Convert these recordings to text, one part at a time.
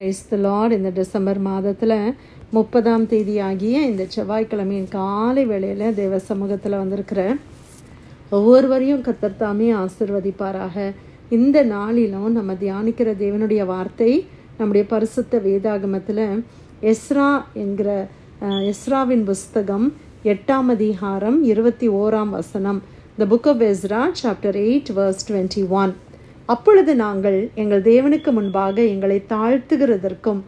Praise the Lord. இந்த December மாதத்தில் 30ஆம் தேதி ஆகிய இந்த செவ்வாய்க்கிழமையின் காலை வேளையில் தேவ சமூகத்தில் வந்திருக்கிற ஒவ்வொருவரையும் கர்த்தர் தாமே ஆசீர்வதிப்பாராக. இந்த நாளிலும் நம்ம தியானிக்கிற தேவனுடைய வார்த்தை நம்முடைய பரிசுத்த வேதாகமத்தில் எஸ்ராவின் புஸ்தகம் 8ஆம் அதிகாரம் 21ஆம் வசனம். The book of Ezra chapter 8 verse 21. அப்பொழுது நாங்கள் எங்கள் தேவனுக்கு முன்பாக எங்களை தாழ்த்துகிறதற்கும்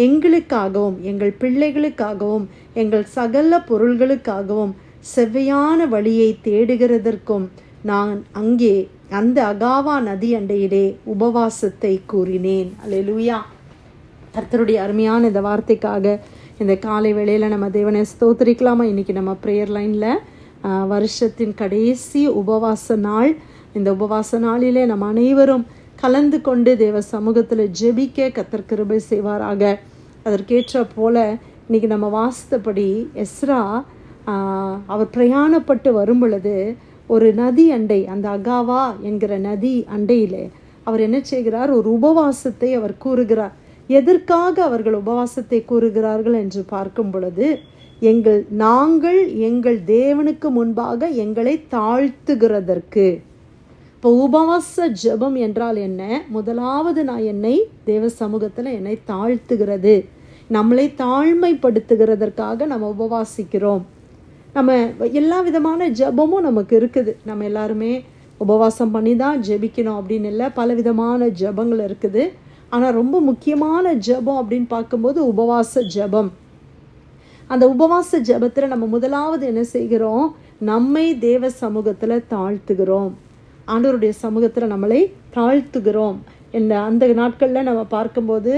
எங்களுக்காகவும் எங்கள் பிள்ளைகளுக்காகவும் எங்கள் சகல பொருள்களுக்காகவும் செவ்வையான வழியை தேடுகிறதற்கும் நான் அங்கே அந்த அகாவா நதி அண்டையிலே உபவாசத்தை கூறினேன். அல்லேலூயா. கர்த்தருடைய அருமையான இந்த வார்த்தைக்காக இந்த காலை வேளையில் நம்ம தேவனை ஸ்தோத்திரிக்கலாமா? இன்றைக்கி நம்ம ப்ரேயர் லைனில் வருஷத்தின் கடைசி உபவாச நாள். இந்த உபவாச நாளிலே நம்ம அனைவரும் கலந்து கொண்டு தேவ சமூகத்தில் ஜெபிக்க கர்த்தர் கிருபை செய்வாராக. அதற்கேற்ற போல இன்றைக்கி நம்ம வாசித்தபடி எஸ்ரா அவர் பிரயாணப்பட்டு வரும் பொழுது ஒரு நதி அண்டை, அந்த அகாவா என்கிற நதி அண்டையிலே அவர் என்ன செய்கிறார்? ஒரு உபவாசத்தை அவர் கூறுகிறார். எதற்காக அவர்கள் உபவாசத்தை கூறுகிறார்கள் என்று பார்க்கும் பொழுது, நாங்கள் எங்கள் தேவனுக்கு முன்பாக எங்களை தாழ்த்துகிறதற்கு. இப்போ உபவாச ஜெபம் என்றால் என்ன? முதலாவது நான் என்னை தேவ சமூகத்தில் என்னை தாழ்த்துகிறது, நம்மளை தாழ்மைப்படுத்துகிறதற்காக நம்ம உபவாசிக்கிறோம். நம்ம எல்லா விதமான ஜெபமும் நமக்கு இருக்குது. நம்ம எல்லாருமே உபவாசம் பண்ணி தான் ஜெபிக்கணும் அப்படின்னு இல்லை, பல விதமான ஜெபங்கள் இருக்குது. ஆனால் ரொம்ப முக்கியமான ஜெபம் அப்படின்னு பார்க்கும்போது உபவாச ஜெபம். அந்த உபவாச ஜெபத்தில் நம்ம முதலாவது என்ன செய்கிறோம்? நம்மை தேவ சமூகத்தில் தாழ்த்துகிறோம். ஆண்டவருடைய சமூகத்தில் நம்மளை தாழ்த்துகிறோம். அந்த நாட்களில் நம்ம பார்க்கும்போது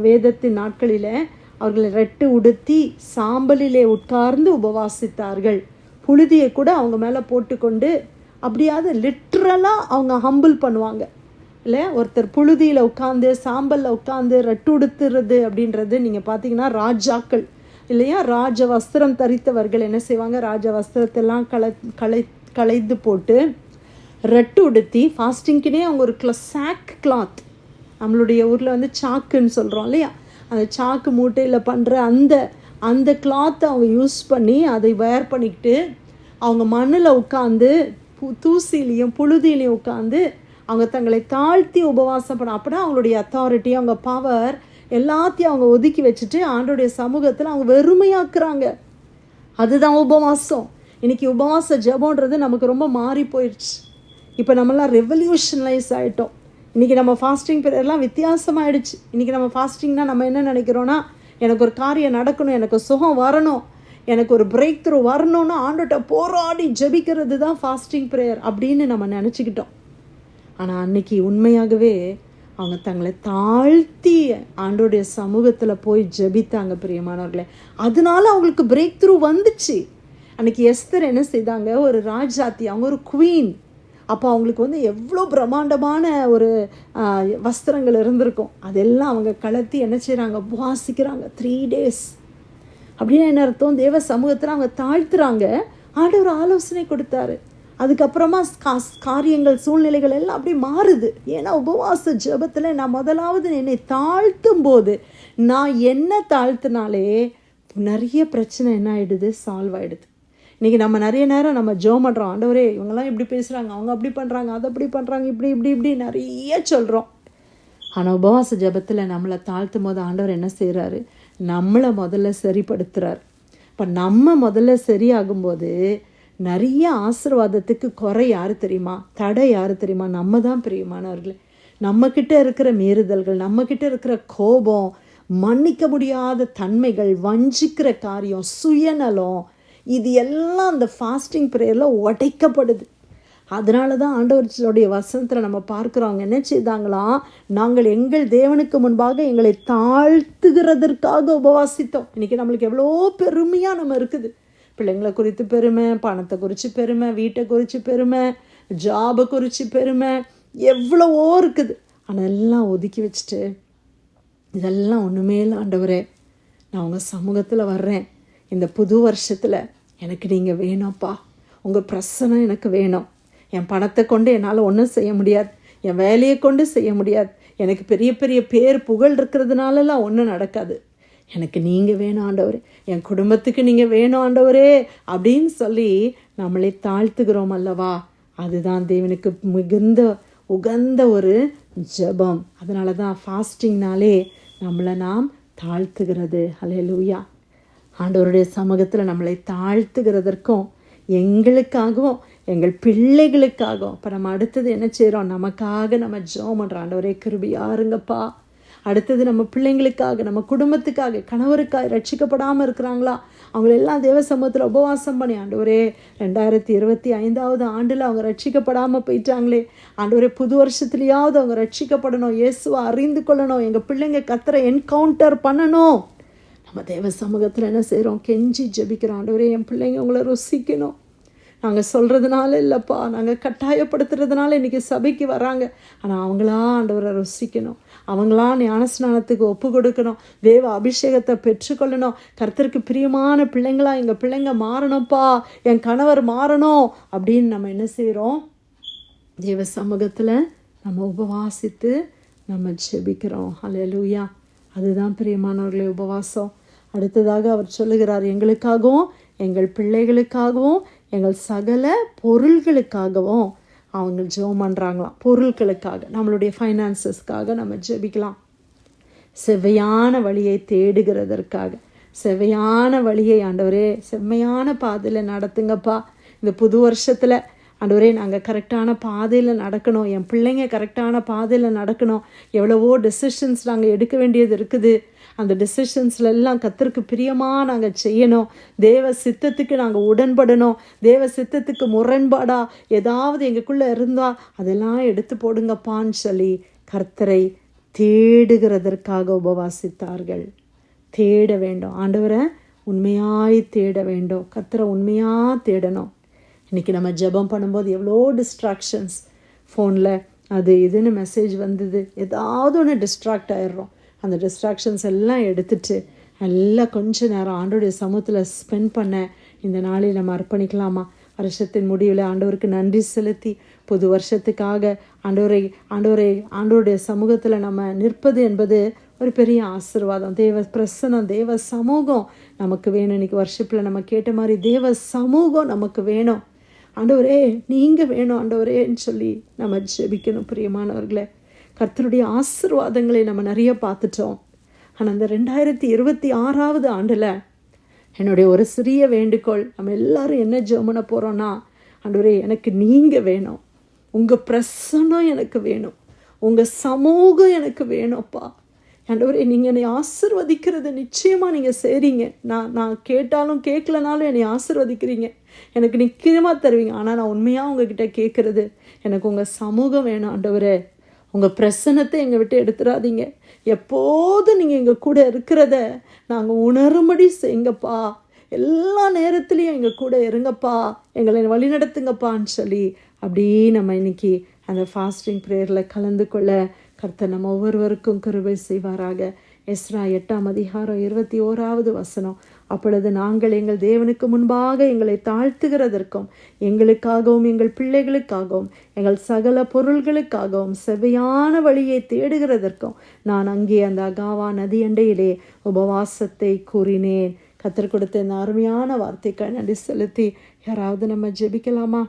வேதத்தின் நாட்களில் அவர்கள் ரெட்டு உடுத்தி சாம்பலிலே உட்கார்ந்து உபவாசித்தார்கள். புழுதியை கூட அவங்க மேலே போட்டுக்கொண்டு அப்படியாவது லிட்ரலாக அவங்க ஹம்பிள் பண்ணுவாங்க இல்லை? ஒருத்தர் புழுதியில் உட்காந்து சாம்பலில் உட்காந்து ரெட்டு உடுத்துறது அப்படின்றது நீங்கள் பார்த்தீங்கன்னா ராஜாக்கள் இல்லையா? ராஜ வஸ்திரம் தரித்தவர்கள் என்ன செய்வாங்க? ராஜ வஸ்திரத்தெல்லாம் களைந்து போட்டு ரெட்டு உடுத்தி ஃபாஸ்டிங்க்குனே அவங்க ஒரு சாக் கிளாத், நம்மளுடைய ஊரில் சாக்குன்னு சொல்கிறோம் இல்லையா, அந்த சாக்கு மூட்டையில் பண்ணுற அந்த கிளாத்தை அவங்க யூஸ் பண்ணி அதை வேர் பண்ணிக்கிட்டு அவங்க மண்ணில் உட்காந்து தூசிலையும் புழுதியிலையும் உட்காந்து அவங்க தங்களை தாழ்த்தி உபவாசம் பண்ண. அப்படின்னா அவங்களுடைய அத்தாரிட்டி, அவங்க பவர் எல்லாத்தையும் அவங்க ஒதுக்கி வச்சுட்டு ஆண்டோடைய சமூகத்தில் அவங்க வெறுமையாக்குறாங்க. அதுதான் உபவாசம். இன்றைக்கி உபவாச ஜெபம்ன்றது நமக்கு ரொம்ப மாறி போயிடுச்சு. இப்போ நம்மளாம் ரெவல்யூஷனலைஸ் ஆகிட்டோம். இன்றைக்கி நம்ம ஃபாஸ்டிங் பீரியட்லாம் வித்தியாசமாகிடுச்சு. இன்றைக்கி நம்ம ஃபாஸ்டிங்னால் நம்ம என்ன நினைக்கிறோன்னா, எனக்கு ஒரு காரியம் நடக்கணும், எனக்கு சுகம் வரணும், எனக்கு ஒரு பிரேக் த்ரூ வரணும்னு ஆண்டோட்ட போராடி ஜெபிக்கிறது தான் ஃபாஸ்டிங் ப்ரேயர் அப்படின்னு நம்ம நினச்சிக்கிட்டோம். ஆனால் அன்றைக்கி உண்மையாகவே அவங்க தங்களை தாழ்த்தி ஆண்டோடைய சமூகத்தில் போய் ஜெபித்தாங்க பிரியமானவர்களே. அதனால அவங்களுக்கு பிரேக் த்ரூ வந்துச்சு. அன்றைக்கி எஸ்தர் என்ன செய்தாங்க? ஒரு ராஜாத்தி, அவங்க ஒரு குவீன். அப்போ அவங்களுக்கு எவ்வளோ பிரம்மாண்டமான ஒரு வஸ்திரங்கள் இருந்திருக்கும். அதெல்லாம் அவங்க கலத்தி என்ன செய்கிறாங்க? உபவாசிக்கிறாங்க 3 days. அப்படின்னு என்ன அர்த்தம்? தேவ சமூகத்தில் அவங்க தாழ்த்துறாங்க. ஆண்டவர் ஆலோசனை கொடுத்தாரு. அதுக்கப்புறமா காரியங்கள் சூழ்நிலைகள் எல்லாம் அப்படி மாறுது. ஏன்னா உபவாச ஜெபத்தில் நான் முதலாவது என்னை தாழ்த்தும் போது, நான் என்ன தாழ்த்தினாலே நிறைய பிரச்சனை என்ன ஆகிடுது? சால்வ் ஆகிடுது. இன்றைக்கி நம்ம நிறைய நேரம் நம்ம ஜெபம் பண்ணுறோம், ஆண்டவரே இவங்கெல்லாம் இப்படி பேசுகிறாங்க, அவங்க அப்படி பண்ணுறாங்க, அதை அப்படி பண்ணுறாங்க, இப்படி நிறைய சொல்கிறோம். ஆனால் உபவாச ஜெபத்தில் நம்மளை தாழ்த்தும் போது ஆண்டவர் என்ன செய்கிறாரு? நம்மளை முதல்ல சரிப்படுத்துகிறார். இப்போ நம்ம முதல்ல சரியாகும்போது நிறைய ஆசீர்வாதத்துக்கு குறை யார் தெரியுமா? தடை யார் தெரியுமா? நம்ம தான் பிரியமானவர்களே. நம்மக்கிட்ட இருக்கிற மீறுதல்கள், நம்மக்கிட்ட இருக்கிற கோபம், மன்னிக்க முடியாத தன்மைகள், வஞ்சிக்கிற காரியம், சுயநலம், இது எல்லாம் அந்த ஃபாஸ்டிங் ப்ரேயரில் உடைக்கப்படுது. அதனால தான் ஆண்டவருடைய வசனத்தில் நம்ம பார்க்குறோங்க என்ன செய்தாங்களாம்? நாங்கள் எங்கள் தேவனுக்கு முன்பாக எங்களை தாழ்த்துகிறதற்காக உபவாசித்தோம். இன்றைக்கி நம்மளுக்கு எவ்வளோ பெருமையாக நம்ம இருக்குது. பிள்ளைங்களை குறித்து பெருமை, பணத்தை குறித்து பெருமை, வீட்டை குறித்து பெருமை, ஜாபை குறித்து பெருமை, எவ்வளவோ இருக்குது. ஆனால் எல்லாம் ஒதுக்கி வச்சுட்டு இதெல்லாம் ஒன்றுமே இல்லை ஆண்டவரே, நான் உங்கள் சமூகத்தில் வர்றேன். இந்த புது வருஷத்தில் எனக்கு நீங்கள் வேணும்ப்பா, உங்கள் பிரசனம் எனக்கு வேணும். என் பணத்தை கொண்டு என்னால் ஒன்றும் செய்ய முடியாது, என் வேலையை கொண்டு செய்ய முடியாது, எனக்கு பெரிய பெரிய பேர் புகழ் இருக்கிறதுனாலலாம் ஒன்றும் நடக்காது. எனக்கு நீங்கள் வேணும் ஆண்டவரே, என் குடும்பத்துக்கு நீங்கள் வேணும் ஆண்டவரே அப்படின்னு சொல்லி நம்மளை தாழ்த்துகிறோம் அல்லவா? அதுதான் தேவனுக்கு மிகுந்த உகந்த ஒரு ஜெபம். அதனால தான் ஃபாஸ்டிங்னாலே நம்மளை நாம் தாழ்த்துகிறது. ஹல்லேலூயா. ஆண்டவருடைய சமூகத்தில் நம்மளை தாழ்த்துகிறதற்கும் எங்களுக்காகவும் எங்கள் பிள்ளைகளுக்காகவும் இப்போ நம்ம அடுத்தது என்ன செய்கிறோம்? நமக்காக நம்ம ஜெபம் பண்ணுறோம். ஆண்டவரே கிருபையா இருங்கப்பா. அடுத்தது நம்ம பிள்ளைங்களுக்காக, நம்ம குடும்பத்துக்காக, கணவருக்காக ரட்சிக்கப்படாமல் இருக்கிறாங்களா அவங்களெல்லாம் தேவ சமூகத்தில் உபவாசம் பண்ணி, ஆண்டவரே 2025 ஆண்டில் அவங்க ரட்சிக்கப்படாமல் போயிட்டாங்களே ஆண்டவரே, புது வருஷத்துலையாவது அவங்க ரட்சிக்கப்படணும், இயேசுவை அறிந்து கொள்ளணும், எங்கள் பிள்ளைங்க கர்த்தரை என்கவுண்டர் பண்ணணும். நம்ம தேவ சமூகத்தில் என்ன செய்கிறோம்? கெஞ்சி ஜெபிக்கிறோம். ஆண்டவரே என் பிள்ளைங்க உங்களை ருசிக்கணும். நாங்கள் சொல்கிறதுனால இல்லைப்பா, நாங்கள் கட்டாயப்படுத்துறதுனால இன்றைக்கி சபைக்கு வராங்க. ஆனால் அவங்களா ஆண்டவரை ருசிக்கணும், அவங்களா ஞானஸ்நானத்துக்கு ஒப்பு கொடுக்கணும், தேவ அபிஷேகத்தை பெற்றுக்கொள்ளணும், கர்த்தருக்கு பிரியமான பிள்ளைங்களா எங்கள் பிள்ளைங்க மாறணும்ப்பா, என் கணவர் மாறணும் அப்படின்னு நம்ம என்ன செய்கிறோம்? தேவ சமூகத்தில் நம்ம உபவாசித்து நம்ம ஜெபிக்கிறோம். ஹல்லேலூயா. அதுதான் பிரியமானவர்களே உபவாசம். அடுத்ததாக அவர் சொல்லுகிறார், எங்களுக்காகவும் எங்கள் பிள்ளைகளுக்காகவும் எங்கள் சகல பொருள்களுக்காகவும் அவங்க ஜெபம் பண்ணுறாங்களாம். பொருட்களுக்காக, நம்மளுடைய ஃபைனான்சஸ்க்காக நம்ம ஜெபிக்கலாம். செவ்வையான வழியை தேடுகிறதற்காக, செவ்வையான வழியை ஆண்டவரே செம்மையான பாதையில் நடத்துங்கப்பா. இந்த புது வருஷத்தில் ஆண்டவரே நாங்கள் கரெக்டான பாதையில் நடக்கணும், என் பிள்ளைங்க கரெக்டான பாதையில் நடக்கணும். எவ்வளவோ டெசிஷன்ஸ் நாங்கள் எடுக்க வேண்டியது இருக்குது. அந்த டெசிஷன்ஸில் எல்லாம் கர்த்தருக்கு பிரியமாக நாங்கள் செய்யணும். தேவ சித்தத்துக்கு நாங்கள் உடன்படணும். தேவ சித்தத்துக்கு முரண்பாடாக ஏதாவது எங்களுக்குள்ளே இருந்தால் அதெல்லாம் எடுத்து போடுங்கப்பான்னு சொல்லி கர்த்தரை தேடுகிறதற்காக உபவாசித்தார்கள். தேட வேண்டும், ஆண்டவரை உண்மையாய் தேட வேண்டும், கர்த்தரை உண்மையாக தேடணும். இன்றைக்கி நம்ம ஜெபம் பண்ணும்போது எவ்வளோ டிஸ்ட்ராக்ஷன்ஸ், ஃபோனில் அது இதுன்னு மெசேஜ் வந்தது, ஏதாவது ஒன்று டிஸ்ட்ராக்ட் ஆகிடுறோம். அந்த டிஸ்ட்ராக்ஷன்ஸ் எல்லாம் எடுத்துட்டு நல்லா கொஞ்ச நேரம் ஆண்டவருடைய சமூகத்தில் ஸ்பெண்ட் பண்ண இந்த நாளில் நம்ம அர்ப்பணிக்கலாமா? வருஷத்தின் முடிவில் ஆண்டவருக்கு நன்றி செலுத்தி புது வருஷத்துக்காக ஆண்டவருடைய சமூகத்தில் நம்ம நிற்பது என்பது ஒரு பெரிய ஆசீர்வாதம். தேவ பிரசனம், தேவ சமூகம் நமக்கு வேணும். இன்றைக்கி வர்ஷிப்பில் நம்ம கேட்ட மாதிரி தேவ சமூகம் நமக்கு வேணும். ஆண்டவரே நீங்கள் வேணும் ஆண்டவரேன்னு சொல்லி நம்ம ஜெபிக்கணும். பிரியமானவர்களே, கர்த்தருடைய ஆசீர்வாதங்களை நம்ம நிறைய பார்த்துட்டோம். ஆனால் இந்த 2026 ஆண்டில் என்னுடைய ஒரு சிறிய வேண்டுகோள், நம்ம எல்லாரும் என்ன ஜெபம் பண்ண போகிறோன்னா, ஆண்டவரே எனக்கு நீங்கள் வேணும், உங்கள் பிரசன்னம் எனக்கு வேணும், உங்கள் சமூகம் எனக்கு வேணும்ப்பா. ஆண்டவரே நீங்கள் என்னை ஆசீர்வதிக்கிறது நிச்சயமாக நீங்கள் செய்கிறீங்க. நான் கேட்டாலும் கேட்கலனாலும் என்னை ஆசீர்வதிக்கிறீங்க, எனக்கு நிச்சயமாக தருவீங்க. ஆனால் நான் உண்மையாக உங்ககிட்ட கேட்குறது, எனக்கு உங்கள் சமூகம் வேணும் ஆண்டவரே. உங்கள் பிரசன்னத்தை எங்கள் விட்டு எடுத்துடாதீங்க. எப்போதும் நீங்கள் எங்கள் கூட இருக்கிறத நாங்கள் உணரும்படி செய்யுங்கப்பா. எல்லா நேரத்துலையும் எங்கள் கூட இருங்கப்பா, எங்களை வழி நடத்துங்கப்பான்னு சொல்லி அப்படியே நம்ம இன்னைக்கு அந்த ஃபாஸ்டிங் ப்ரேயரில் கலந்து கொள்ள கர்த்தர் நம்ம ஒவ்வொருவருக்கும் கிருபை செய்வாராக. எஸ்ரா 8:21 அப்பொழுது நாங்கள் எங்கள் தேவனுக்கு முன்பாக எங்களை தாழ்த்துகிறதற்கும் எங்களுக்காகவும் எங்கள் பிள்ளைகளுக்காகவும் எங்கள் சகல பொருள்களுக்காகவும் செவ்வையான வழியை தேடுகிறதற்கும் நான் அங்கே அந்த அகாவா நதி அண்டையிலே உபவாசத்தை கூறினேன். கர்த்தர் கொடுத்த இந்த அருமையான வார்த்தைக்கு நன்றி செலுத்தி யாராவது நம்ம ஜெபிக்கலாமா?